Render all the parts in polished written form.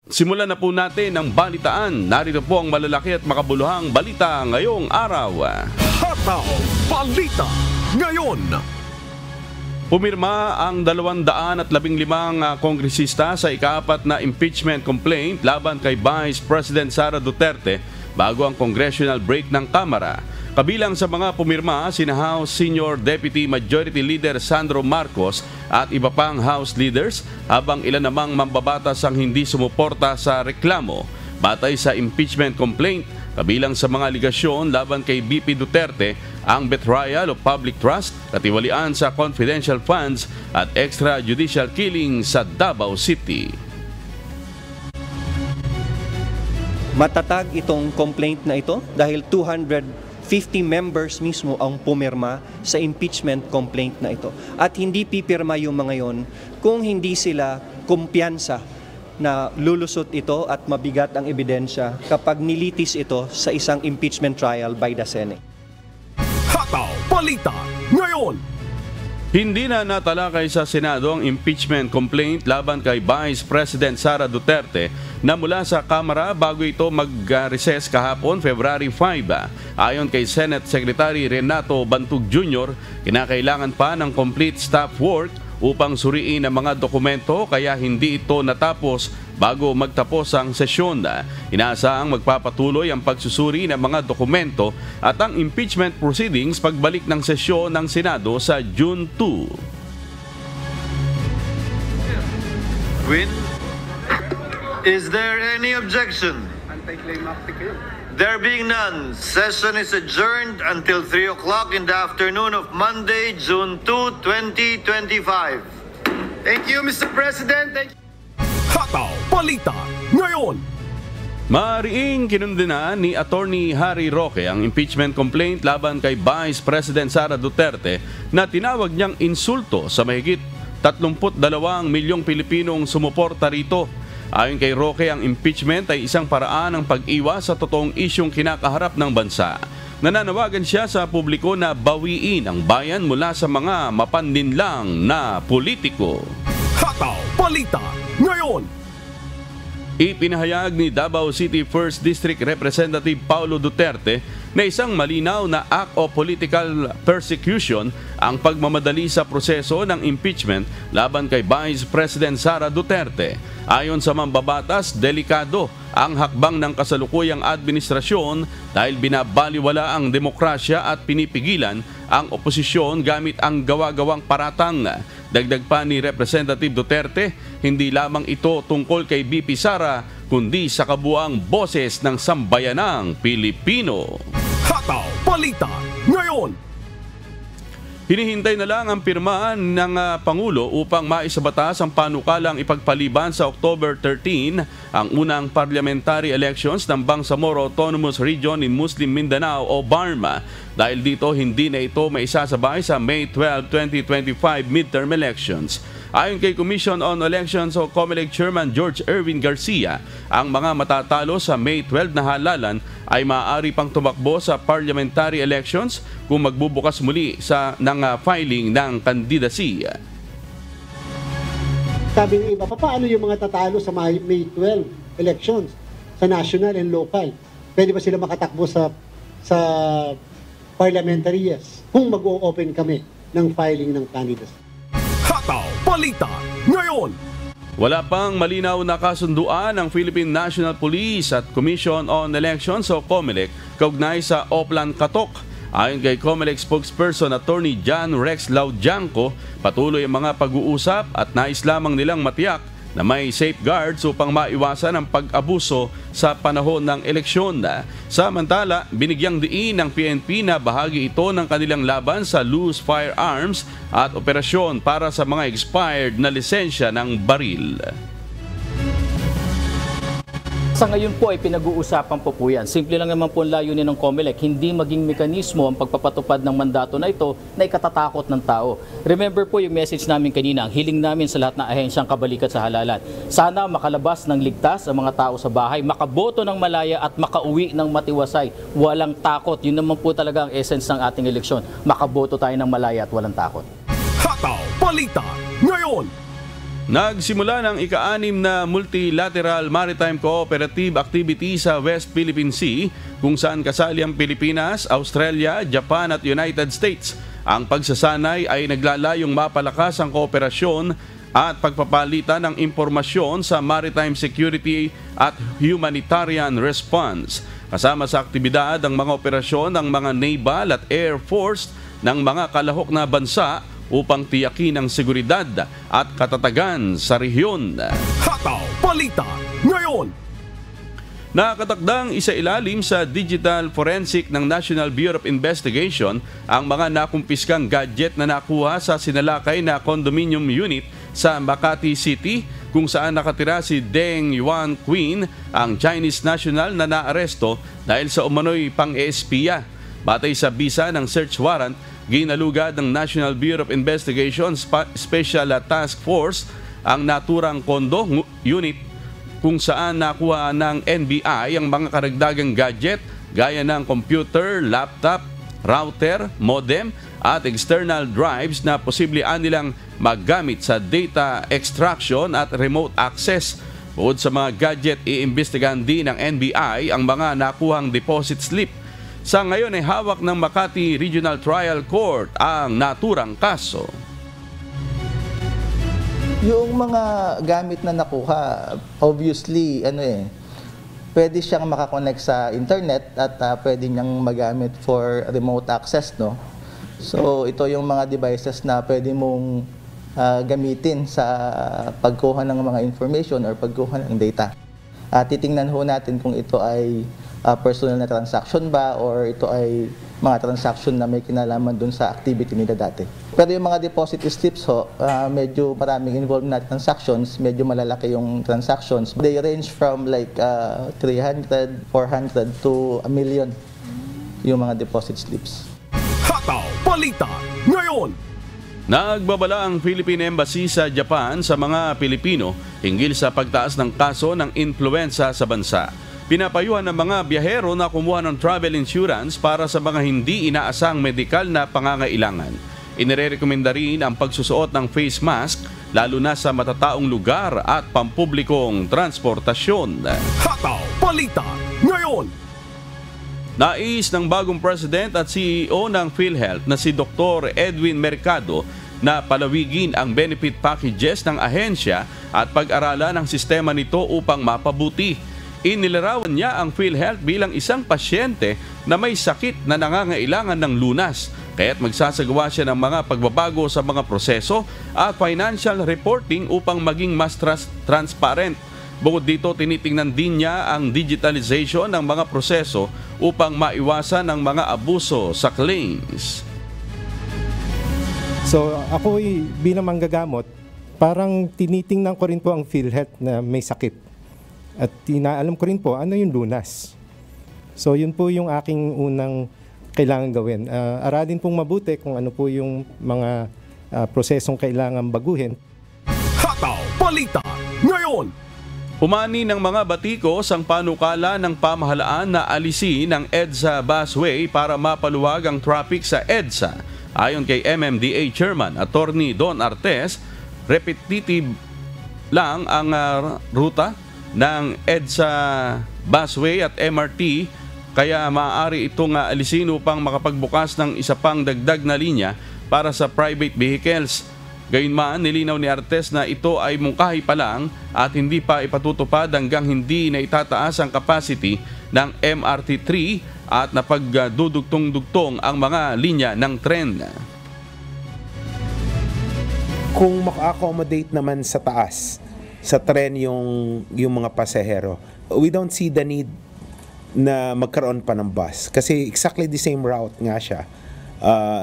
Simulan na po natin ang balitaan. Narito po ang malalaki at makabuluhang balita ngayong araw. Hataw Balita Ngayon. Pumirma ang 215 kongresista sa ika-4 na impeachment complaint laban kay Vice President Sara Duterte bago ang congressional break ng Kamara. Kabilang sa mga pumirma, sina House Senior Deputy Majority Leader Sandro Marcos at iba pang House leaders, habang ilan namang mambabatas ang hindi sumuporta sa reklamo. Batay sa impeachment complaint, kabilang sa mga aligasyon laban kay BP Duterte ang betrayal of public trust, katiwalian sa confidential funds at extrajudicial killing sa Davao City. Matatag itong complaint na ito dahil 250 members mismo ang pumirma sa impeachment complaint na ito. At hindi pipirma yung mga yon kung hindi sila kumpiyansa na lulusot ito at mabigat ang ebidensya kapag nilitis ito sa isang impeachment trial by the Senate. Hataw Balita Ngayon. Hindi na natalakay sa Senado ang impeachment complaint laban kay Vice President Sara Duterte na mula sa Kamara bago ito mag-recess kahapon, February 5. Ayon kay Senate Secretary Renato Bantug Jr., kinakailangan pa ng complete staff work upang suriin ang mga dokumento kaya hindi ito natapos bago magtapos ang sesyon. Inaasahang magpapatuloy ang pagsusuri ng mga dokumento at ang impeachment proceedings pagbalik ng sesyon ng Senado sa June 2. Win. Is there any objection? There being none, session is adjourned until 3 o'clock in the afternoon of Monday, June 2, 2025. Thank you, Mr. President. Thank you. Hataw Balita Ngayon. Maariing kinundina ni Attorney Harry Roque ang impeachment complaint laban kay Vice President Sara Duterte na tinawag niyang insulto sa mahigit 32 milyong Pilipinong sumuporta rito. Ayon kay Roque, ang impeachment ay isang paraan ng pag-iwas sa totoong isyong kinakaharap ng bansa. Nananawagan siya sa publiko na bawiin ang bayan mula sa mga mapanlinlang na politiko. Hataw Balita Ngayon. Ipinahayag ni Davao City 1st District Representative Paulo Duterte na isang malinaw na act of political persecution ang pagmamadali sa proseso ng impeachment laban kay Vice President Sara Duterte. Ayon sa mambabatas, delikado ang hakbang ng kasalukuyang administrasyon dahil binabaliwala ang demokrasya at pinipigilan ang oposisyon gamit ang gawa-gawang paratang. Dagdag pa ni Representative Duterte, hindi lamang ito tungkol kay BP Sara kundi sa kabuuang boses ng sambayanang Pilipino. Hataw Balita Ngayon. Hinihintay na lang ang pirmahan ng Pangulo upang maisabatas ang panukalang ipagpaliban sa October 13 ang unang parliamentary elections ng Bangsamoro Autonomous Region in Muslim Mindanao o BARMA. Dahil dito hindi na ito maisasabay sa May 12, 2025 midterm elections. Ayon kay Commission on Elections o COMELEC Chairman George Erwin Garcia, ang mga matatalo sa May 12 na halalan ay maaari pang tumakbo sa parliamentary elections kung magbubukas muli ng filing ng kandidasiya. Sabi ng iba, paano yung mga tatalo sa May 12 elections sa national and local? Pwede ba sila makatakbo sa parliamentary? Yes, kung mag-o-open kami ng filing ng candidacy. Hataw Balita Ngayon. Wala pang malinaw na kasunduan ng Philippine National Police at Commission on Elections o COMELEC kaugnay sa Oplan Katok. Ayon kay COMELEC spokesperson Attorney John Rex Laudianco, patuloy ang mga pag-uusap at nais lamang nilang matiyak na may safeguards upang maiwasan ang pag-abuso sa panahon ng eleksyon. Samantala, binigyang diin ng PNP na bahagi ito ng kanilang laban sa loose firearms at operasyon para sa mga expired na lisensya ng baril. Sa ngayon po ay pinag-uusapan po yan. Simple lang naman po ang layunin ng COMELEC, hindi maging mekanismo ang pagpapatupad ng mandato na ito na ikatatakot ng tao. Remember po yung message namin kanina, ang hiling namin sa lahat ng ahensyang kabalikat sa halalan. Sana makalabas ng ligtas ang mga tao sa bahay, makaboto ng malaya at makauwi ng matiwasay. Walang takot. Yun naman po talaga ang essence ng ating eleksyon. Makaboto tayo ng malaya at walang takot. Hataw Balita Ngayon. Nagsimula ng ika-6 na Multilateral Maritime Cooperative Activity sa West Philippine Sea kung saan kasali ang Pilipinas, Australia, Japan at United States. Ang pagsasanay ay naglalayong mapalakas ang kooperasyon at pagpapalitan ng impormasyon sa maritime security at humanitarian response. Kasama sa aktibidad ang mga operasyon ng mga naval at air force ng mga kalahok na bansa upang tiyakin ang seguridad at katatagan sa rehiyon. Hataw Balita ngayon. Nakatakdang isailalim sa digital forensic ng National Bureau of Investigation ang mga nakumpiskang gadget na nakuha sa sinalakay na condominium unit sa Makati City kung saan nakatira si Deng Yuan Queen, ang Chinese national na naaresto dahil sa umano'y pang-espiya. Batay sa bisa ng search warrant, ginalugad ng National Bureau of Investigation Special Task Force ang naturang kondo unit kung saan nakuha ng NBI ang mga karagdagang gadget gaya ng computer, laptop, router, modem at external drives na posible nilang maggamit sa data extraction at remote access. Bukod sa mga gadget, iimbestigahan din ng NBI ang mga nakuhang deposit slip. Sa ngayon ay hawak ng Makati Regional Trial Court ang naturang kaso. Yung mga gamit na nakuha, obviously, pwede siyang makakonect sa internet at pwede niyang magamit for remote access, no? So, ito yung mga devices na pwede mong gamitin sa pagkuha ng mga information or pagkuha ng data. Titingnan ho natin kung ito ay personal na transaction ba or ito ay mga transaction na may kinalaman dun sa activity nila dati. Pero yung mga deposit slips ho, medyo maraming involved na transactions, medyo malalaki yung transactions. They range from like 300, 400 to 1 million yung mga deposit slips. Hataw Balita ngayon. Nagbabala ang Philippine Embassy sa Japan sa mga Pilipino hinggil sa pagtaas ng kaso ng influenza sa bansa. Pinapayuhan ng mga biyahero na kumuha ng travel insurance para sa mga hindi inaasang medikal na pangangailangan. Inirekomenda rin ang pagsusuot ng face mask lalo na sa matataong lugar at pampublikong transportasyon. Hataw Balita ngayon. Nais ng bagong President at CEO ng PhilHealth na si Dr. Edwin Mercado na palawigin ang benefit packages ng ahensya at pag-aralan ang sistema nito upang mapabuti. Inilarawan niya ang PhilHealth bilang isang pasyente na may sakit na nangangailangan ng lunas, kaya't magsasagawa siya ng mga pagbabago sa mga proseso at financial reporting upang maging mas transparent. Bukod dito, tinitingnan din niya ang digitalization ng mga proseso upang maiwasan ang mga abuso sa claims. So ako bilang manggagamot, parang tinitingnan ko rin po ang PhilHealth na may sakit. At inaalam ko rin po ano yung lunas. So yun po yung aking unang kailangan gawin. Aralin pong mabuti kung ano po yung mga prosesong kailangan baguhin. Hataw Balita ngayon. Umani ng mga batikos ang panukala ng pamahalaan na alisin ang EDSA busway para mapaluwag ang traffic sa EDSA. Ayon kay MMDA Chairman Attorney Don Artes, repetitive lang ang ruta ng EDSA busway at MRT kaya maaari itong alisin upang makapagbukas ng isa pang dagdag na linya para sa private vehicles. Gayunman, nilinaw ni Artes na ito ay mungkahi pa lang at hindi pa ipatutupad hanggang hindi na itataas ang capacity ng MRT3 at napagdudugtong-dugtong ang mga linya ng tren. Kung maka-accommodate naman sa taas, sa tren yung mga pasahero, we don't see the need na magkaroon pa ng bus. Kasi exactly the same route nga siya.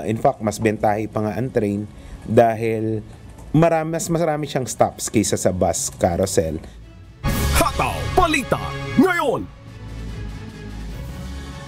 In fact, mas bentahe pa nga ang train dahil mas marami siyang stops kaysa sa bus carousel. Hataw Balita ngayon.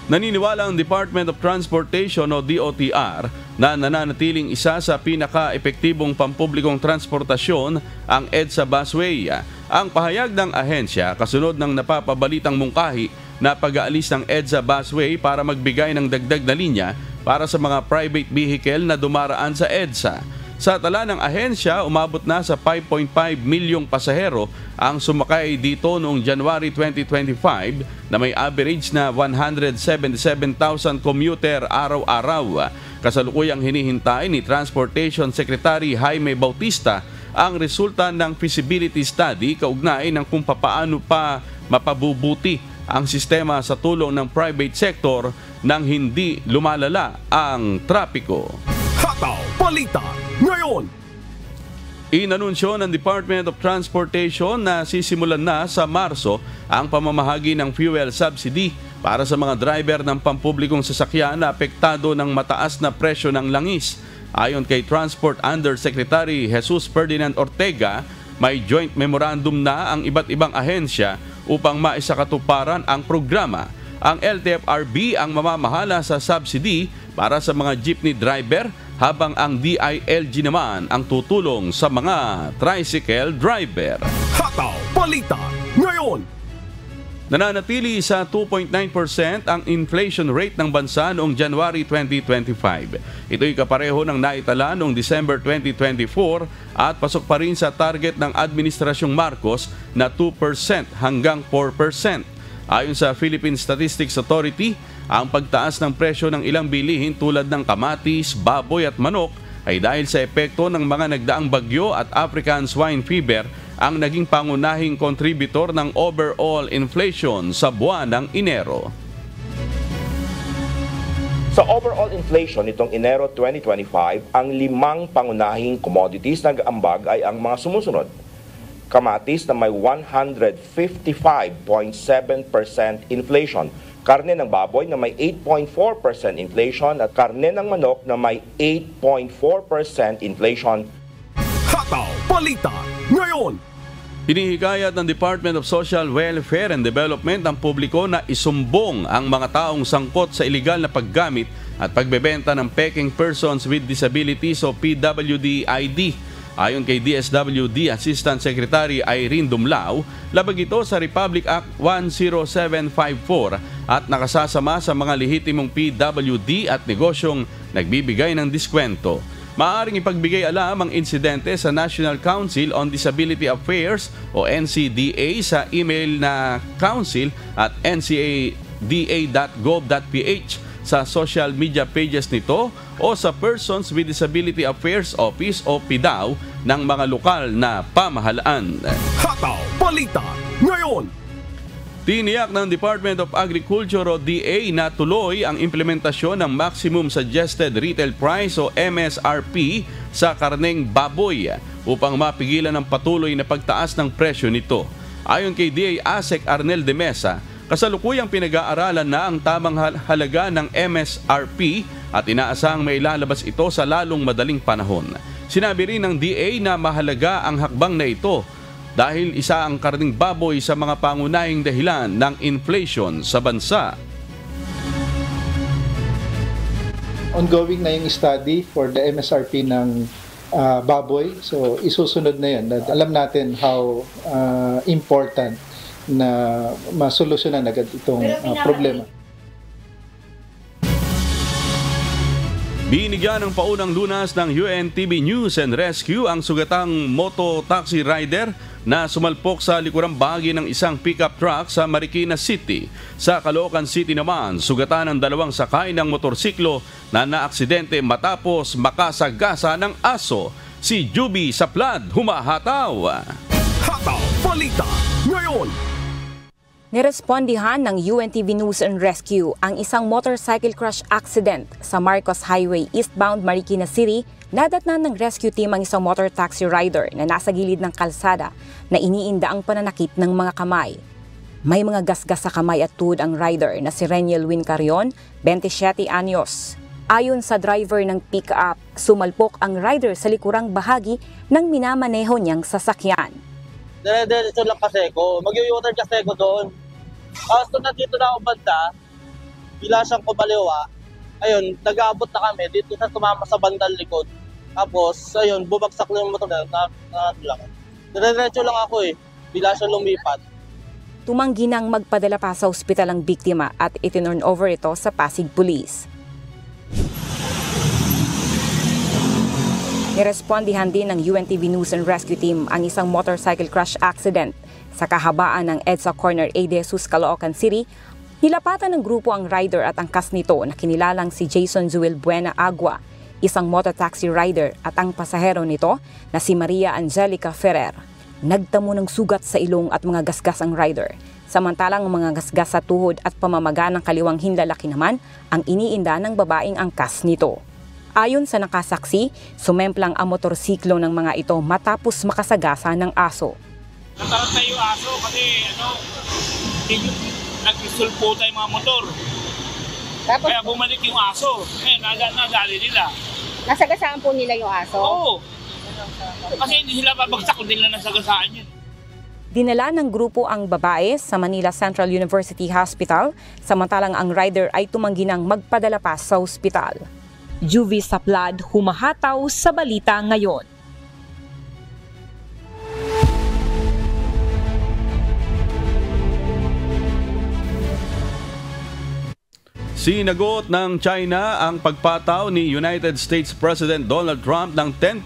Naniniwala ang Department of Transportation o DOTR na nananatiling isa sa pinaka-epektibong pampublikong transportasyon ang EDSA busway. Ang pahayag ng ahensya kasunod ng napapabalitang mungkahi na pag-aalis ng EDSA busway para magbigay ng dagdag na linya para sa mga private vehicle na dumaraan sa EDSA. Sa tala ng ahensya, umabot na sa 5.5 milyong pasahero ang sumakay dito noong January 2025 na may average na 177,000 commuter araw-araw. Kasalukuyang hinihintay ni Transportation Secretary Jaime Bautista ang resulta ng feasibility study kaugnay ng kung papaano pa mapabubuti ang sistema sa tulong ng private sector nang hindi lumalala ang trapiko. Hataw Balita ngayon. Inanunsyo ng Department of Transportation na sisimulan na sa Marso ang pamamahagi ng fuel subsidy para sa mga driver ng pampublikong sasakyan na apektado ng mataas na presyo ng langis. Ayon kay Transport Undersecretary Jesus Ferdinand Ortega, may joint memorandum na ang iba't ibang ahensya upang maisakatuparan ang programa. Ang LTFRB ang mamamahala sa subsidy para sa mga jeepney driver habang ang DILG naman ang tutulong sa mga tricycle driver. Hataw Balita ngayon. Nananatili sa 2.9% ang inflation rate ng bansa noong January 2025. Ito'y kapareho ng naitala noong December 2024 at pasok pa rin sa target ng Administrasyong Marcos na 2% hanggang 4%. Ayon sa Philippine Statistics Authority, ang pagtaas ng presyo ng ilang bilihin tulad ng kamatis, baboy at manok ay dahil sa epekto ng mga nagdaang bagyo at African swine fever ang naging pangunahing contributor ng overall inflation sa buwan ng Enero. Sa overall inflation nitong Enero 2025, ang 5 pangunahing commodities na nag-ambag ay ang mga sumusunod. Kamatis na may 155.7% inflation, karne ng baboy na may 8.4% inflation at karne ng manok na may 8.4% inflation. Hataw Balita ngayon. Hinihikayat ng Department of Social Welfare and Development ang publiko na isumbong ang mga taong sangkot sa iligal na paggamit at pagbebenta ng peking persons with disabilities o PWD ID. Ayon kay DSWD Assistant Secretary Irene Dumlao, labag ito sa Republic Act 10754 at nakasasama sa mga lehitimong PWD at negosyong nagbibigay ng diskwento. Maaaring ipagbigay alam ang insidente sa National Council on Disability Affairs o NCDA sa email na council@ncada.gov.ph, sa social media pages nito o sa Persons with Disability Affairs Office o PDAO ng mga lokal na pamahalaan. Hataw Balita ngayon. Tiniyak ng Department of Agriculture o DA na tuloy ang implementasyon ng Maximum Suggested Retail Price o MSRP sa karneng baboy upang mapigilan ang patuloy na pagtaas ng presyo nito. Ayon kay DA Asek Arnel de Mesa, kasalukuyang pinag-aaralan na ang tamang halaga ng MSRP at inaasahang may lalabas ito sa lalong madaling panahon. Sinabi rin ng DA na mahalaga ang hakbang na ito dahil isa ang karning baboy sa mga pangunahing dahilan ng inflation sa bansa. Ongoing na yung study for the MSRP ng baboy. So isusunod na yun. Alam natin how important na masolusyonan agad itong problema. Binigyan ng paunang lunas ng UNTV News and Rescue ang sugatang moto taxi rider na sumalpok sa likurang bahagi ng isang pickup truck sa Marikina City. Sa Caloocan City naman, sugatan ng 2 sakay ng motorsiklo na naaksidente matapos makasagasa ng aso. Si Juby Saplad humahataw. Hataw Balita ngayon. Nirespondihan ng UNTV News and Rescue ang isang motorcycle crash accident sa Marcos Highway eastbound Marikina City. Nadatnan ng rescue team ang isang motor taxi rider na nasa gilid ng kalsada na iniinda ang pananakit ng mga kamay. May mga gasgas sa kamay at tuhod ang rider na si Reniel Win Carion, 27 anyos. Ayon sa driver ng pick-up, sumalpok ang rider sa likurang bahagi ng minamaneho niyang sasakyan. Dire-diretso lang kasi ko. Mag-u-turn kasi ko doon. Tapos nung nandito na ako banda, bila siyang kumaliwa, ayun, nag-aabot na kami, dito na tumama sa bandang likod. Tapos, ayun, bumagsak lang yung motor na lang. Dire-diretso lang ako bila siya lumipat. Tumanggi nang magpadala pa sa ospital ang biktima at itinurn over ito sa Pasig Police. Nirespondihan din ng UNTV News and Rescue Team ang isang motorcycle crash accident sa kahabaan ng EDSA Corner A. De Jesus, Caloocan City. Nilapatan ng grupo ang rider at angkas nito na kinilalang si Jason Zuel Buena Agua, isang mototaxi rider, at ang pasahero nito na si Maria Angelica Ferrer. Nagtamo ng sugat sa ilong at mga gasgas ang rider. Samantalang mga gasgas sa tuhod at pamamaga ng kaliwang hinlalaki naman ang iniinda ng babaeng angkas nito. Ayon sa nakasaksi, sumemplang ang motorsiklo ng mga ito matapos makasagasa ng aso. Nataranta yung aso kasi nagsulputan yung mga motor. Tapos, kaya bumalik yung aso. Nadali nila. Nasagasaan po nila yung aso? Oo. Kasi hindi sila babagsak kung nila nasagasaan yun. Dinala ng grupo ang babae sa Manila Central University Hospital, samantalang ang rider ay tumanggi ng magpadala pa sa ospital. Juvie Saplad, humahataw sa balita ngayon. Sinagot ng China ang pagpataw ni United States President Donald Trump ng 10%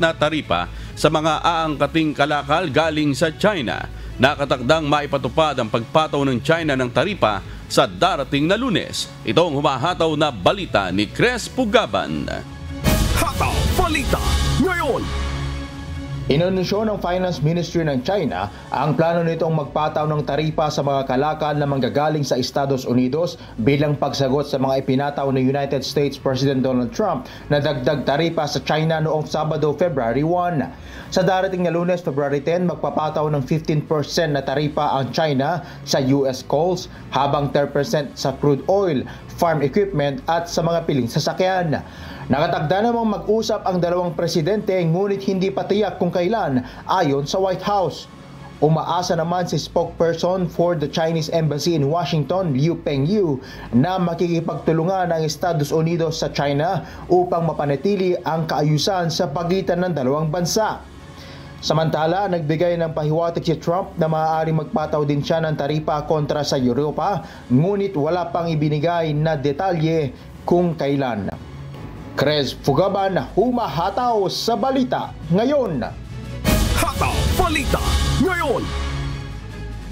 na taripa sa mga aangkating kalakal galing sa China. Nakatakdang maipatupad ang pagpataw ng China ng taripa sa darating na Lunes. Ito ang humahataw na balita ni Cres Pugaban. Hataw Balita ngayon. Inanunsyo ng Finance Ministry ng China ang plano nitong magpataw ng taripa sa mga kalakal na manggagaling sa Estados Unidos bilang pagsagot sa mga ipinataw ni United States President Donald Trump na dagdag taripa sa China noong Sabado, February 1. Sa darating na Lunes, February 10, magpapataw ng 15% na taripa ang China sa US coals, habang 10% sa crude oil, farm equipment at sa mga piling sasakyan. Nakatagda namang mag-usap ang dalawang presidente, ngunit hindi pa tiyak kung kailan, ayon sa White House. Umaasa naman si spokesperson for the Chinese Embassy in Washington, Liu Pengyu, na makikipagtulungan ang Estados Unidos sa China upang mapanatili ang kaayusan sa pagitan ng dalawang bansa. Samantala, nagbigay ng pahiwatig si Trump na maaaring magpataw din siya ng taripa kontra sa Europa, ngunit wala pang ibinigay na detalye kung kailan. Cres Pugaban, humahataw sa balita ngayon. Hataw Balita ngayon.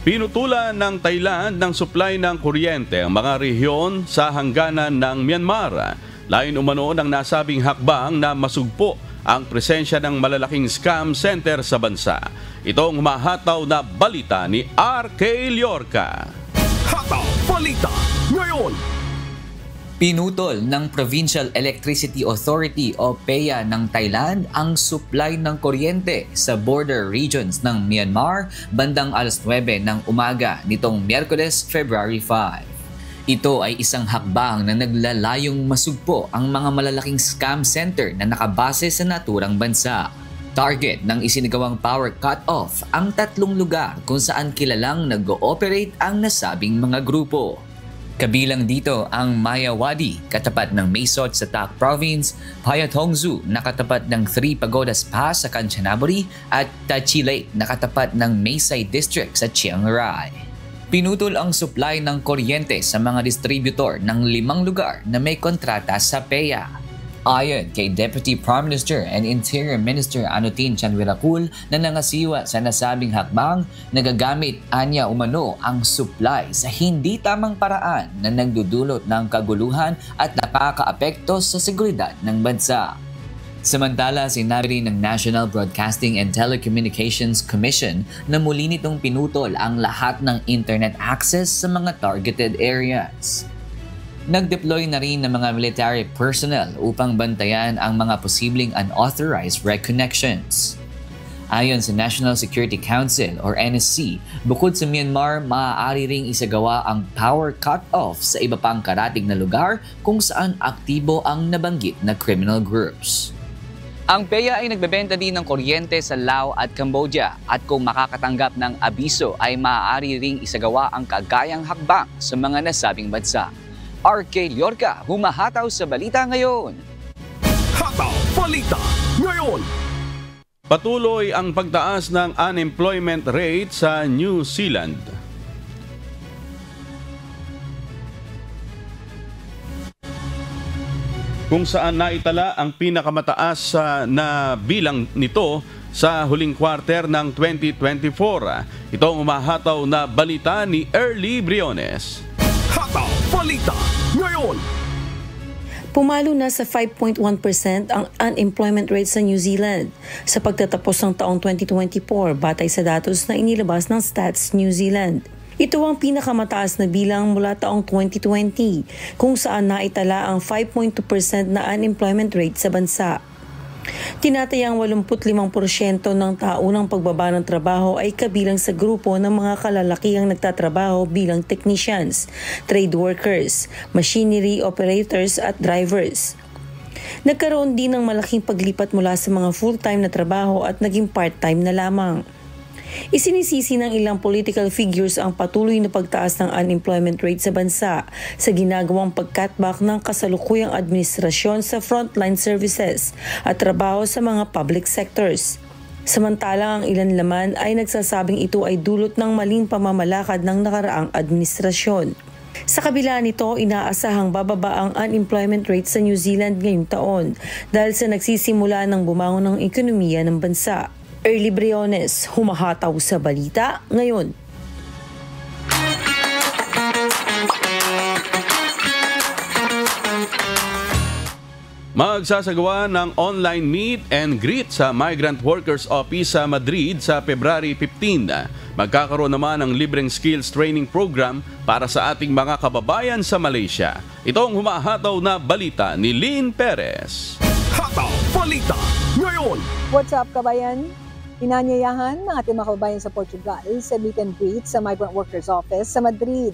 Pinutulan ng Thailand ng supply ng kuryente ang mga rehiyon sa hangganan ng Myanmar. Lain umano ng nasabing hakbang na masugpo ang presensya ng malalaking scam center sa bansa. Ito ang humahataw na balita ni R.K. Liorca. Hataw Balita ngayon. Pinutol ng Provincial Electricity Authority o PEA ng Thailand ang supply ng kuryente sa border regions ng Myanmar bandang alas 9 ng umaga nitong Miyerkules, February 5. Ito ay isang hakbang na naglalayong masugpo ang mga malalaking scam center na nakabase sa naturang bansa. Target ng isinagawang power cut-off ang 3 lugar kung saan kilalang nag-ooperate ang nasabing mga grupo. Kabilang dito ang Mayawadi, katapat ng Maysot sa Tak Province, Payatongzu, na katapat ng Three Pagodas Pass sa Kanchanaburi, at Tachi Lake, na katapat ng Maysay District sa Chiang Rai. Pinutol ang supply ng kuryente sa mga distributor ng 5 lugar na may kontrata sa PEA. Ayon kay Deputy Prime Minister and Interior Minister Anutin Chanwirakul na nangasiwa sa nasabing hakbang, nagagamit anya umano ang supply sa hindi tamang paraan na nagdudulot ng kaguluhan at nakakaapekto sa seguridad ng bansa. Samantala, sinabi rin ng National Broadcasting and Telecommunications Commission na muli nitong pinutol ang lahat ng internet access sa mga targeted areas. Nag-deploy na rin ng mga military personnel upang bantayan ang mga posibleng unauthorized reconnections. Ayon sa National Security Council or NSC, bukod sa Myanmar, maaari ring isagawa ang power cut-off sa iba pang karatig na lugar kung saan aktibo ang nabanggit na criminal groups. Ang PEA ay nagbebenta din ng kuryente sa Laos at Cambodia, at kung makakatanggap ng abiso ay maaari ring isagawa ang kagayang hakbang sa mga nasabing bansa. R.K. Liorca, humahataw sa balita ngayon. Hataw Balita ngayon. Patuloy ang pagtaas ng unemployment rate sa New Zealand. kung saan naitala ang pinakamataas na bilang nito sa huling quarter ng 2024. Ito ang umahataw na balita ni Early Briones. Hataw Balita ngayon! Pumalo na sa 5.1% ang unemployment rate sa New Zealand sa pagtatapos ng taong 2024 batay sa datos na inilabas ng Stats New Zealand. Ito ang pinakamataas na bilang mula taong 2020 kung saan naitala ang 5.2% na unemployment rate sa bansa. Tinatayang 85% ng taunang pagbaba ng trabaho ay kabilang sa grupo ng mga kalalakihang nagtatrabaho bilang technicians, trade workers, machinery operators at drivers. Nagkaroon din ng malaking paglipat mula sa mga full-time na trabaho at naging part-time na lamang. Isinisisi ng ilang political figures ang patuloy na pagtaas ng unemployment rate sa bansa sa ginagawang pag-cutback ng kasalukuyang administrasyon sa frontline services at trabaho sa mga public sectors. Samantalang ang ilan naman ay nagsasabing ito ay dulot ng maling pamamalakad ng nakaraang administrasyon. Sa kabila nito, inaasahang bababa ang unemployment rate sa New Zealand ngayong taon dahil sa nagsisimula ng bumangon ng ekonomiya ng bansa. Early Briones, humahataw sa balita ngayon. Magsasagawa ng online meet and greet sa Migrant Workers Office sa Madrid sa February 15. Magkakaroon naman ng libreng skills training program para sa ating mga kababayan sa Malaysia. Ito ang humahataw na balita ni Lynn Perez. Hataw Balita ngayon! What's up, kabayan? Inanyayahan ng ating mga kababayan sa Portugal sa meet and greet sa Migrant Workers Office sa Madrid.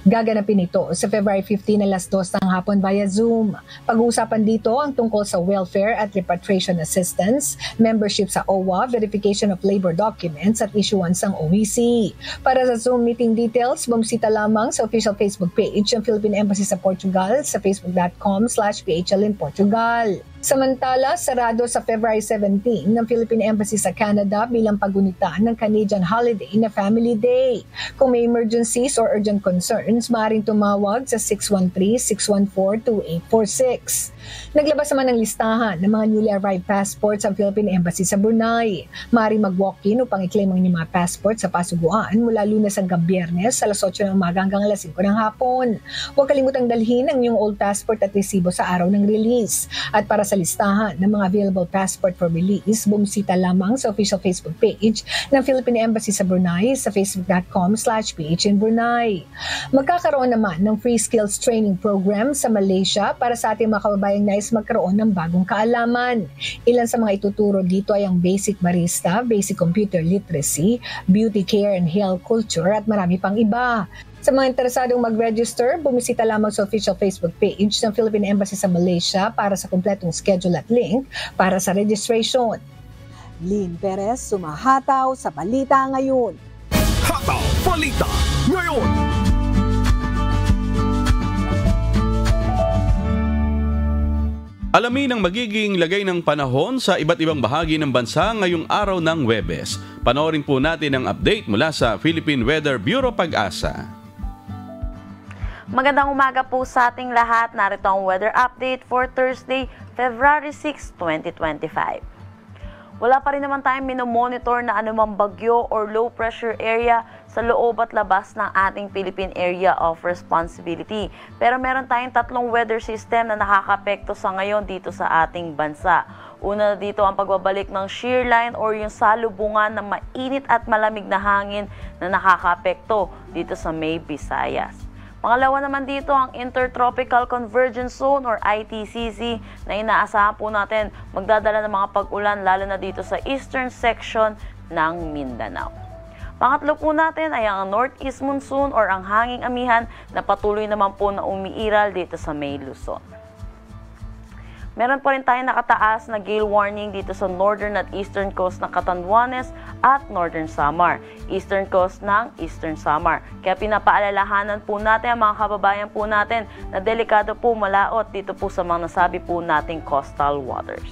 Gaganapin ito sa February 15 alas 2 ng hapon via Zoom. Pag-uusapan dito ang tungkol sa welfare at repatriation assistance, membership sa OWA, verification of labor documents at issuance ng OEC. Para sa Zoom meeting details, bumisita lamang sa official Facebook page ng Philippine Embassy sa Portugal sa facebook.com/PHLinPortugal. Samantala, sarado sa February 17 ng Philippine Embassy sa Canada bilang pagunita ng Canadian holiday na Family Day. Kung may emergencies or urgent concerns, maaaring tumawag sa 613-614-2846. Naglabas naman ng listahan ng mga newly arrived passports ang Philippine Embassy sa Brunei. Maaaring mag-walk-in upang i-claim ang inyong mga passport sa Pasuguan mula Lunes hanggang Biyernes alas 8 ng umaga hanggang alas 5 ng hapon. Huwag kalimutang dalhin ang inyong old passport at resibo sa araw ng release. At para sa listahan ng mga available passport for release, bumisita lamang sa official Facebook page ng Philippine Embassy sa Brunei sa facebook.com/PHNBrunei. Magkakaroon naman ng free skills training program sa Malaysia para sa ating mga kababayang nais magkaroon ng bagong kaalaman. Ilan sa mga ituturo dito ay ang basic barista, basic computer literacy, beauty care and health culture at marami pang iba. Sa mga interesadong mag-register, bumisita lamang sa official Facebook page ng Philippine Embassy sa Malaysia para sa kumpletong schedule at link para sa registration. Lynn Perez, sumahataw sa Balita Ngayon. Hataw Balita Ngayon! Alamin ang magiging lagay ng panahon sa iba't ibang bahagi ng bansa ngayong araw ng Huwebes. Panoorin po natin ang update mula sa Philippine Weather Bureau Pag-asa. Magandang umaga po sa ating lahat. Narito ang weather update for Thursday, February 6, 2025. Wala pa rin naman tayong minomonitor na anumang bagyo or low pressure area sa loob at labas ng ating Philippine Area of Responsibility. Pero meron tayong tatlong weather system na nakakapekto sa ngayon dito sa ating bansa. Una dito ang pagbabalik ng shear line or yung salubungan ng mainit at malamig na hangin na nakakapekto dito sa May, Visayas. Pangalawa naman dito ang Intertropical Convergence Zone or ITCZ na inaasahan po natin magdadala ng mga pag-ulan lalo na dito sa eastern section ng Mindanao. Pangatlo po natin ay ang Northeast Monsoon or ang hanging amihan na patuloy naman po na umiiral dito sa May, Luzon. Meron pa rin tayong nakataas na gale warning dito sa northern at eastern coast ng Catanduanes at northern Samar, eastern coast ng eastern Samar. Kaya pinapaalalahanan po natin ang mga kababayan po natin na delikado po malaot dito po sa mga nasabi po nating coastal waters.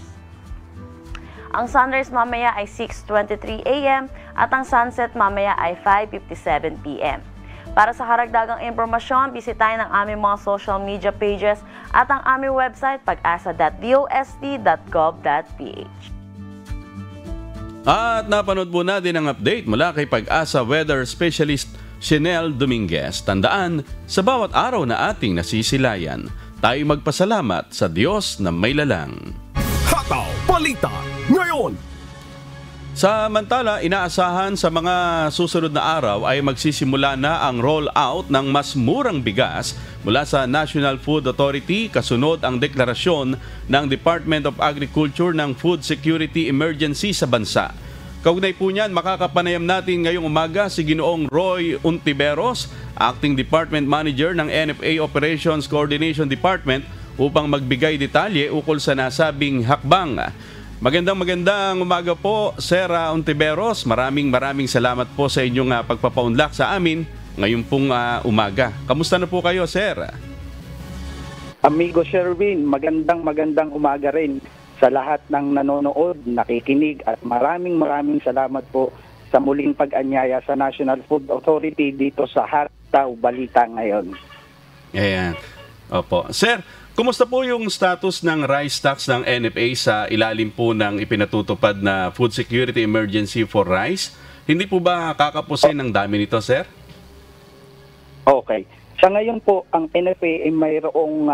Ang sunrise mamaya ay 6:23 AM at ang sunset mamaya ay 5:57 PM. Para sa karagdagang impormasyon, bisitahin ang aming mga social media pages at ang aming website pag-asa.dost.gov.ph. At napanood po natin ang update mula kay Pag-asa Weather Specialist Chanel Dominguez. Tandaan, sa bawat araw na ating nasisilayan, tayo magpasalamat sa Diyos na may lalang. Hataw Balita ngayon. Samantala, inaasahan sa mga susunod na araw ay magsisimula na ang roll-out ng mas murang bigas mula sa National Food Authority kasunod ang deklarasyon ng Department of Agriculture ng Food Security Emergency sa bansa. Kaugnay po niyan, makakapanayam natin ngayong umaga si Ginoong Roy Untiveros, Acting Department Manager ng NFA Operations Coordination Department upang magbigay detalye ukol sa nasabing hakbang. Magandang umaga po, Sir Untiveros. Maraming salamat po sa inyong pagpapaunlak sa amin ngayon pong umaga. Kamusta na po kayo, Sir? Amigo Sherwin, magandang umaga rin sa lahat ng nanonood, nakikinig at maraming salamat po sa muling pag-anyaya sa National Food Authority dito sa Hataw Balita ngayon. Ayan. Opo. Sir, kumusta po yung status ng rice stocks ng NFA sa ilalim po ng ipinatutupad na Food Security Emergency for Rice? Hindi po ba kakapusin ng dami nito, sir? Okay. Sa ngayon po, ang NFA ay mayroong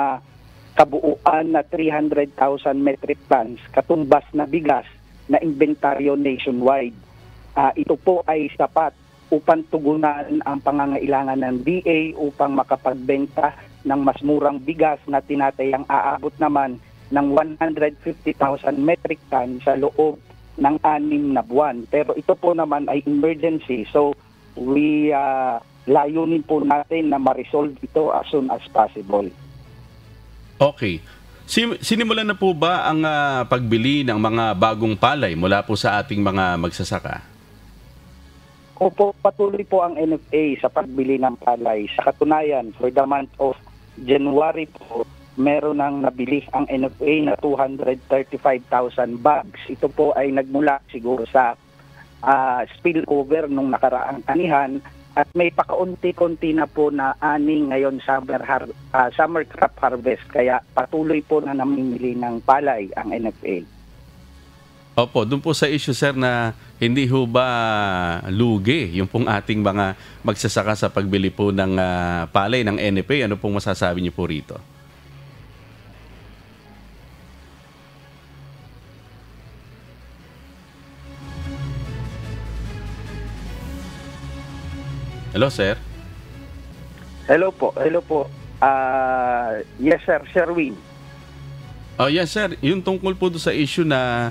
kabuuan na 300,000 metric tons katumbas na bigas na inventaryo nationwide. Ito po ay sapat upang tugunan ang pangangailangan ng DA upang makapagbenta ng mas murang bigas na tinatayang aabot naman ng 150,000 metric tons sa loob ng 6 na buwan. Pero ito po naman ay emergency. So layunin po natin na ma-resolve ito as soon as possible. Okay. Sinimulan na po ba ang pagbili ng mga bagong palay mula po sa ating mga magsasaka? Opo, patuloy po ang NFA sa pagbili ng palay. Sa katunayan, for the month of January po, meron nang nabili ang NFA na 235,000 bags. Ito po ay nagmula siguro sa spillover nung nakaraang anihan. At may pakaunti-kunti na po na ani ngayon summer crop harvest. Kaya patuloy po na namimili ng palay ang NFA. Opo, doon po sa issue, sir, na hindi ho ba lugi yung pong ating mga magsasaka sa pagbili po ng palay ng NFA? Ano pong masasabi niyo po rito? Hello, sir. Hello po. Yes, sir, Sherwin. Yes, sir. Yung tungkol po sa issue na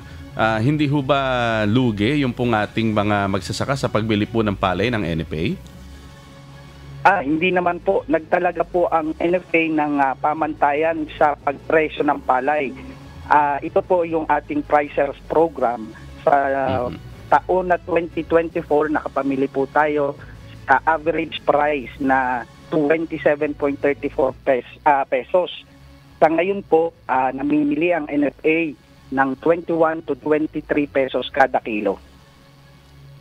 hindi ho ba lugi yung pong ating mga magsasaka sa pagbili po ng palay ng NFA? Hindi naman po. Nagtalaga po ang NFA ng pamantayan sa pagpresyo ng palay. Ito po yung ating pricers program. Sa taon na 2024, nakapamili po tayo average price na 27.34 pesos. Sa ngayon po, namimili ang NFA ng 21 to 23 pesos kada kilo.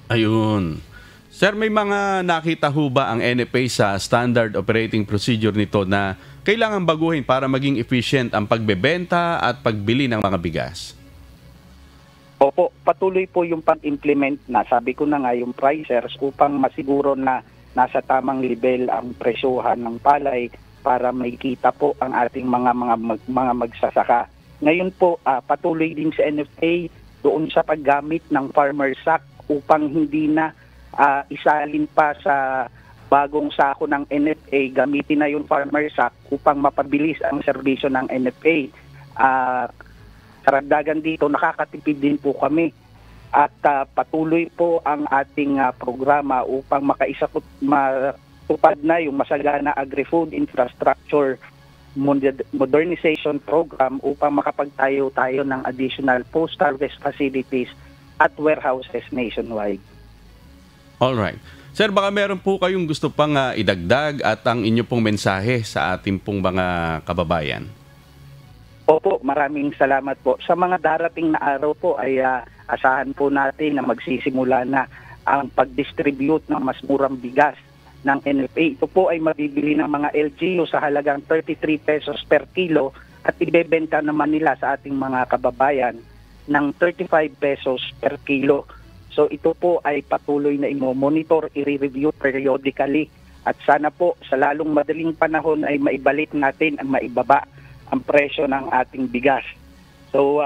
Ayun. Sir, may mga nakita ho ba ang NFA sa standard operating procedure nito na kailangan baguhin para maging efficient ang pagbebenta at pagbili ng mga bigas? Opo, patuloy po yung pag-implement na, sabi ko na nga, yung pricers upang masiguro na nasa tamang level ang presyohan ng palay para may kita po ang ating mga magsasaka. Ngayon po, patuloy din sa NFA doon sa paggamit ng farmer sack upang hindi na isalin pa sa bagong sako ng NFA, gamitin na yung farmer sack upang mapabilis ang serbisyo ng NFA. Karagdagan dito, nakakatipid din po kami at patuloy po ang ating programa upang matupad na yung masagana agri-food infrastructure modernization program upang makapagtayo tayo ng additional post-harvest facilities at warehouses nationwide. Alright. Sir, baka meron po kayong gusto pang idagdag at ang inyo pong mensahe sa ating pong mga kababayan? Opo, maraming salamat po. Sa mga darating na araw po ay asahan po natin na magsisimula na ang pag-distribute ng mas murang bigas ng NFA. Ito po ay mabibili ng mga LGU sa halagang 33 pesos per kilo at ibebenta naman nila sa ating mga kababayan ng 35 pesos per kilo. So ito po ay patuloy na i-monitor, i-review periodically at sana po sa lalong madaling panahon ay maibalik natin ang maibaba ang presyo ng ating bigas. So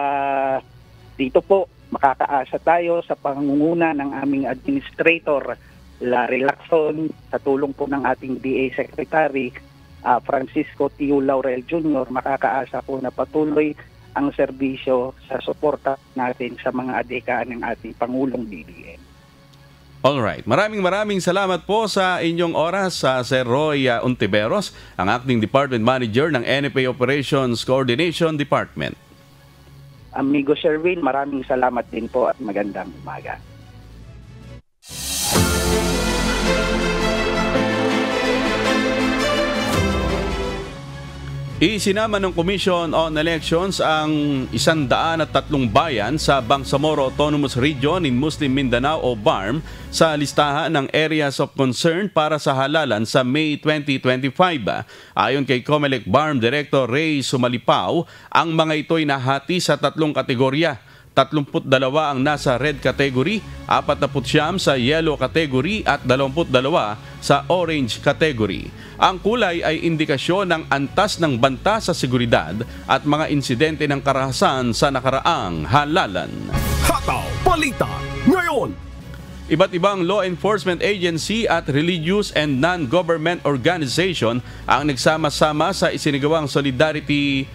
dito po makakaasa tayo sa pangunguna ng aming administrator Larry Lacson sa tulong po ng ating DA Secretary Francisco Tiu Laurel Jr. Makakaasa po na patuloy ang serbisyo sa suporta natin sa mga adekaan ng ating Pangulong BBM. Alright, maraming salamat po sa inyong oras sa Sir Roy Untiveros, ang Acting Department Manager ng NFA Operations Coordination Department. Amigo Sherwin, maraming salamat din po at magandang umaga. Isinama ng Commission on Elections ang 103 bayan sa Bangsamoro Autonomous Region in Muslim Mindanao o BARM sa listahan ng Areas of Concern para sa halalan sa May 2025. Ayon kay COMELEC BARM Director Ray Sumalipaw, ang mga ito'y nahati sa 3 kategorya. 32 ang nasa red category, 49 sa yellow category at 22 sa orange category. Ang kulay ay indikasyon ng antas ng banta sa seguridad at mga insidente ng karahasan sa nakaraang halalan. Hataw Balita ngayon! Iba't ibang law enforcement agency at religious and non-government organization ang nagsama-sama sa isinagawang Solidarity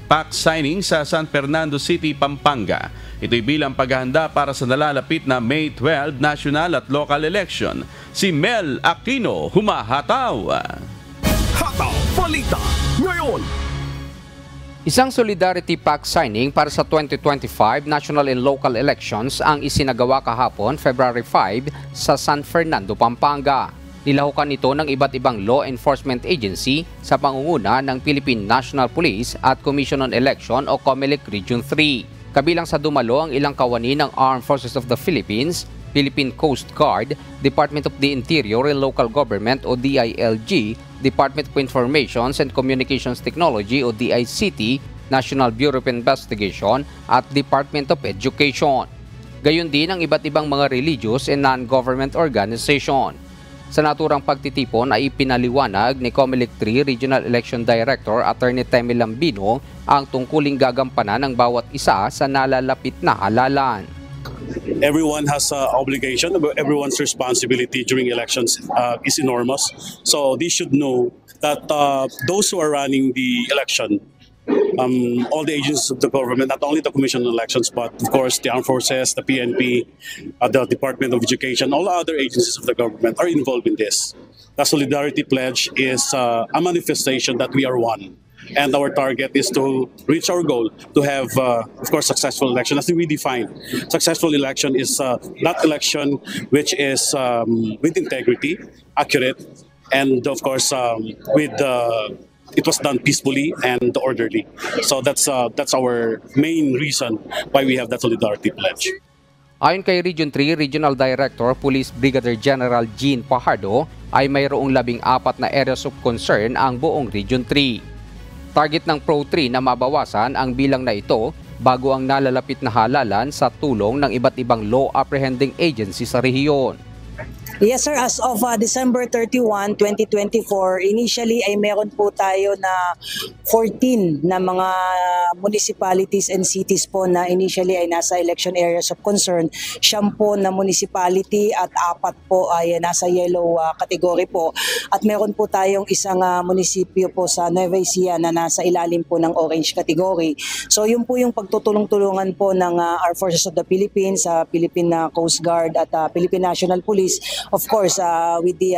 Pact signing sa San Fernando City, Pampanga. Ito'y bilang paghahanda para sa nalalapit na May 12 national at local election. Si Mel Aquino humahataw. Hataw Balita ngayon! Isang Solidarity Pact signing para sa 2025 national and local elections ang isinagawa kahapon, February 5, sa San Fernando, Pampanga. Nilahukan ito ng iba't ibang law enforcement agency sa pangunguna ng Philippine National Police at Commission on Election o COMELEC Region 3. Kabilang sa dumalo ang ilang kawani ng Armed Forces of the Philippines, Philippine Coast Guard, Department of the Interior and Local Government o DILG, Department of Informations and Communications Technology o DICT, National Bureau of Investigation at Department of Education. Gayon din ang iba't ibang mga religious and non-government organization. Sa naturang pagtitipon ay ipinaliwanag ni COMELEC 3 Regional Election Director Attorney Temi Lambino ang tungkuling gagampanan ng bawat isa sa nalalapit na halalan. Everyone has an obligation, everyone's responsibility during elections is enormous. So they should know that those who are running the election, all the agencies of the government, not only the Commission on Elections, but of course the Armed Forces, the PNP, the Department of Education, all other agencies of the government are involved in this. The Solidarity Pledge is a manifestation that we are one. And our target is to reach our goal to have, of course, successful election. As we define, successful election is that election which is with integrity, accurate, and of course with it was done peacefully and orderly. So that's our main reason why we have that Solidarity Pledge. Ayon kay Region 3 Regional Director Police Brigadier General Jean Pajardo, ay mayroong 14 na areas of concern ang buong Region 3. Target ng Pro 3 na mabawasan ang bilang na ito bago ang nalalapit na halalan sa tulong ng iba't ibang law apprehending agency sa rehiyon. Yes sir, as of December 31, 2024, initially ay meron po tayo na 14 na mga municipalities and cities po na initially ay nasa election areas of concern. 10 po na municipality at 4 po ay nasa yellow category po. At meron po tayong isang munisipyo po sa Nueva Ecija na nasa ilalim po ng orange category. So yun po yung pagtutulong-tulungan po ng Armed Forces of the Philippines, Philippine Coast Guard at Philippine National Police. Of course, with the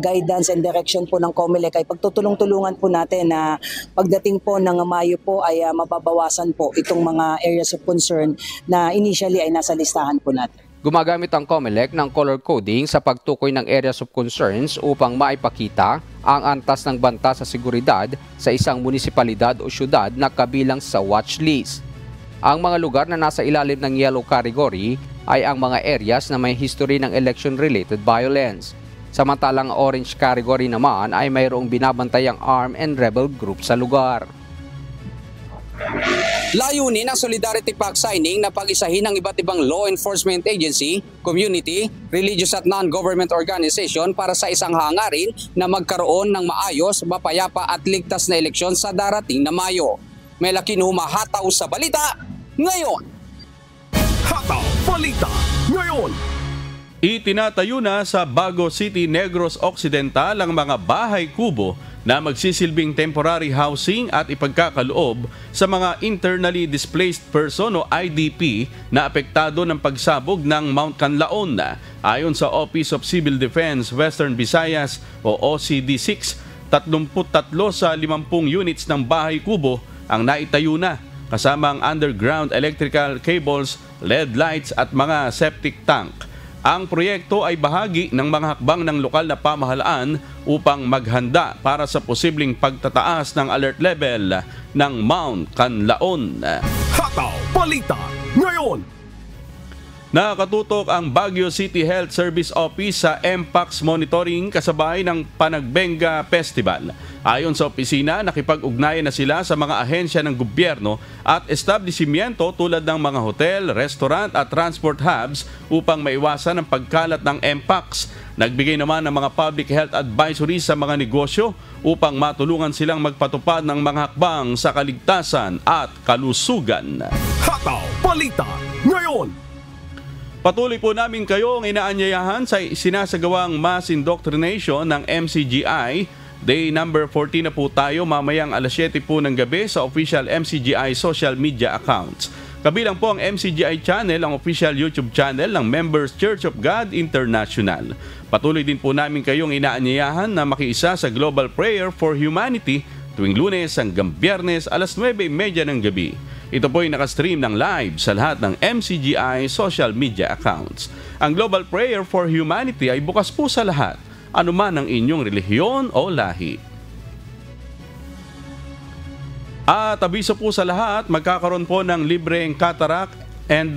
guidance and direction po ng COMELEC ay pagtutulong-tulungan po natin na pagdating po ng Mayo po ay mababawasan po itong mga areas of concern na initially ay nasa listahan po natin. Gumagamit ang COMELEC ng color coding sa pagtukoy ng areas of concerns upang maipakita ang antas ng banta sa seguridad sa isang munisipalidad o syudad na kabilang sa watch list. Ang mga lugar na nasa ilalim ng yellow category ay ang mga areas na may history ng election-related violence. Samantalang orange category naman ay mayroong binabantayang armed and rebel group sa lugar. Layunin ng Solidarity Pact signing na pag-isahin ng iba't ibang law enforcement agency, community, religious at non-government organization para sa isang hangarin na magkaroon ng maayos, mapayapa at ligtas na eleksyon sa darating na Mayo. May laking humahataw sa balita ngayon. Hataw Balita ngayon. Itinatayo na sa Bago City, Negros Occidental ang mga bahay kubo na magsisilbing temporary housing at ipagkakaloob sa mga internally displaced person o IDP na apektado ng pagsabog ng Mount Canlaon. Ayon sa Office of Civil Defense Western Visayas o OCD6, 33 sa 50 units ng bahay kubo ang naitayo na, kasama ang underground electrical cables, LED lights at mga septic tank. Ang proyekto ay bahagi ng mga hakbang ng lokal na pamahalaan upang maghanda para sa posibleng pagtataas ng alert level ng Mount Canlaon. Hataw Balita ngayon. Nakatutok ang Baguio City Health Service Office sa MPAX monitoring kasabay ng Panagbenga Festival. Ayon sa opisina, nakipag-ugnayan na sila sa mga ahensya ng gobyerno at establishmento tulad ng mga hotel, restaurant at transport hubs upang maiwasan ang pagkalat ng MPAX. Nagbigay naman ng mga public health advisories sa mga negosyo upang matulungan silang magpatupad ng mga hakbang sa kaligtasan at kalusugan. Hataw Balita ngayon. Patuloy po namin kayong inaanyayahan sa sinasagawang mass indoctrination ng MCGI. Day number 14 na po tayo mamayang alas 7 po ng gabi sa official MCGI social media accounts. Kabilang po ang MCGI channel, ang official YouTube channel ng Members Church of God International. Patuloy din po namin kayong inaanyayahan na makiisa sa Global Prayer for Humanity tuwing Lunes hanggang Biyernes alas 9:30 ng gabi. Ito po ay nakastream ng live sa lahat ng MCGI social media accounts. Ang Global Prayer for Humanity ay bukas po sa lahat, anuman ang inyong relihiyon o lahi. At abiso po sa lahat, magkakaroon po ng libreng cataract and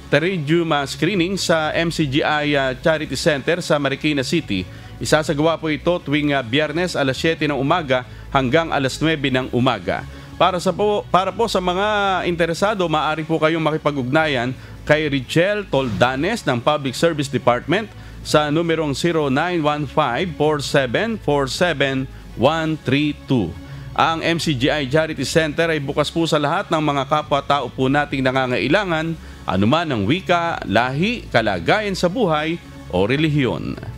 pterygium screening sa MCGI Charity Center sa Marikina City. Isasagawa po ito tuwing Biyernes alas 7 ng umaga hanggang alas 9 ng umaga. Para po sa mga interesado, maaari po kayong makipag-ugnayan kay Richelle Toldanes ng Public Service Department sa numerong 0915-4747-132. Ang MCGI Charity Center ay bukas po sa lahat ng mga kapwa-tao po nating nangangailangan, anuman ang wika, lahi, kalagayan sa buhay o relihiyon.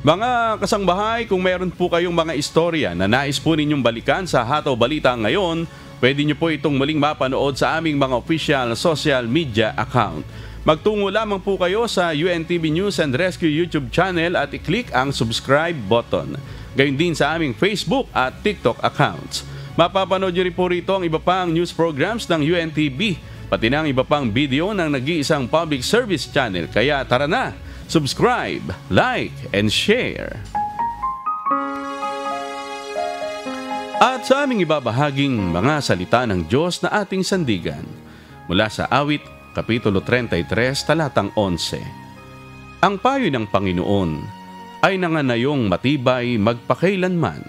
Mga kasangbahay, kung meron po kayong mga istorya na nais po ninyong balikan sa Hataw Balita ngayon, pwede nyo po itong muling mapanood sa aming mga official social media account. Magtungo lamang po kayo sa UNTV News and Rescue YouTube channel at i-click ang subscribe button. Gayon din sa aming Facebook at TikTok accounts. Mapapanood nyo rin po rito ang iba pang news programs ng UNTV, pati ng iba pang video ng nag-iisang public service channel. Kaya tara na! Subscribe, like, and share. At sa aming ibabahaging mga salita ng Diyos na ating sandigan, mula sa Awit, Kapitulo 33, talatang 11. Ang payo ng Panginoon ay nanganayong matibay magpakailanman,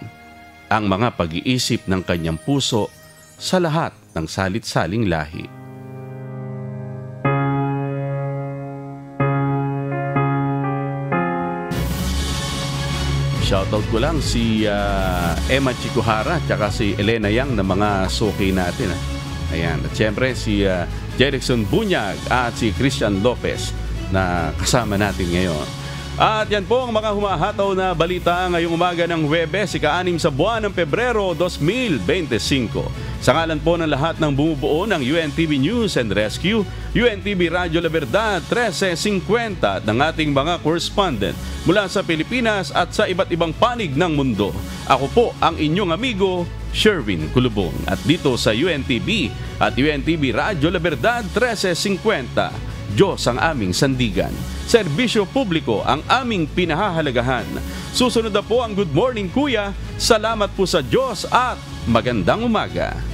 ang mga pag-iisip ng kanyang puso sa lahat ng salit-saling lahi. Shoutout ko lang si Emma Chikuhara at si Elena Yang na mga suki natin. Ayan. At syempre si Jerickson Bunyag at si Christian Lopez na kasama natin ngayon. At yan po ang mga humahataw na balita ngayong umaga ng Huwebes, ika-6 sa buwan ng Pebrero 2025. Sa ngalan po ng lahat ng bumubuo ng UNTV News and Rescue, UNTV Radyo La Verdad 1350 ng ating mga correspondent mula sa Pilipinas at sa iba't ibang panig ng mundo. Ako po ang inyong amigo, Sherwin Kulubong. At dito sa UNTV at UNTV Radyo La Verdad 1350, Diyos ang aming sandigan. Serbisyo publiko ang aming pinahahalagahan. Susunod na po ang Good Morning Kuya. Salamat po sa Diyos at magandang umaga.